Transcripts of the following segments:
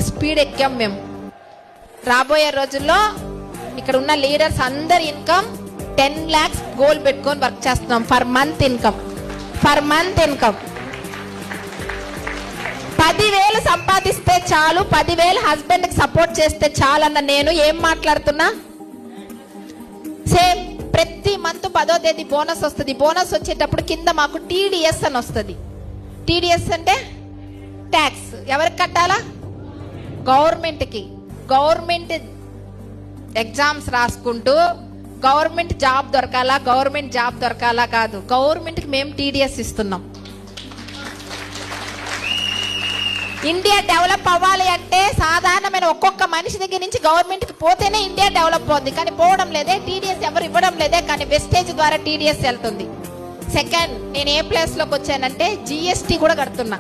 Speed ఎక్కాం మేము. రాబోయే రోజుల్లో ఇక్కడ ఉన్న లీడర్స్ అందరి ఇన్కమ్ 10 lakhs గోల్ పెట్టుకొని వర్క్ చేస్తున్నాం. ఫర్ మంత్ ఇన్కమ్ 10,000 సంపాదిస్తే చాలు, 10,000 హస్బెండ్ కి సపోర్ట్ చేస్తే చాలు అన్న నేను ఏం మాట్లాడుతున్నా? సేమ్ ప్రతి మంత్ 10వ తేదీ బోనస్ వస్తుంది. బోనస్ వచ్చేటప్పుడు కింద మాకు TDS అని వస్తుంది. TDS అంటే ట్యాక్స్. ఎవరికి కట్టాలా? గవర్నమెంట్ కి. గవర్నమెంట్ ఎగ్జామ్స్ రాసుకుంటూ గవర్నమెంట్ జాబ్ దొరకాలా కాదు, గవర్నమెంట్ కి మేము TDS ఇస్తున్నాం. ఇండియా డెవలప్ అవ్వాలి అంటే సాధారణమైన ఒక్కొక్క మనిషి దగ్గర నుంచి గవర్నమెంట్ కి పోతేనే ఇండియా డెవలప్ అవుతుంది. కానీ పోవడం లేదే, TDS ఎవరు ఇవ్వడం లేదే. కానీ వెస్టేజ్ ద్వారా TDS వెళ్తుంది. సెకండ్, నేను ఏ ప్లేస్ లోకి వచ్చానంటే GST కూడా కడుతున్నా.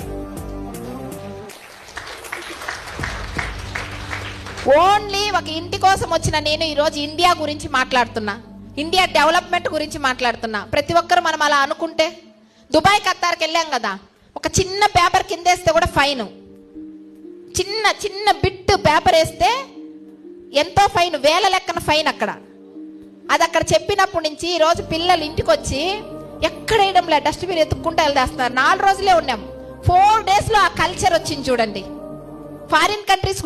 ఓన్లీ ఒక ఇంటి కోసం వచ్చిన నేను ఈరోజు ఇండియా గురించి మాట్లాడుతున్నా, ఇండియా డెవలప్మెంట్ గురించి మాట్లాడుతున్నా. ప్రతి ఒక్కరు మనం అలా అనుకుంటే, దుబాయ్ ఖతార్కి వెళ్ళాం కదా, ఒక చిన్న పేపర్ కిందేస్తే కూడా ఫైన్. చిన్న బిట్ పేపర్ వేస్తే ఎంతో ఫైన్, వేల లెక్కన ఫైన్ అక్కడ. అది అక్కడ చెప్పినప్పటి నుంచి ఈరోజు పిల్లలు ఇంటికి వచ్చి ఎక్కడ వేయడం లేదు, డస్ట్బిన్ ఎత్తుక్కుంటూ వెళ్ళేస్తున్నారు. 4 రోజులే ఉన్నాం, 4 days లో ఆ కల్చర్ వచ్చింది చూడండి. Foreign countries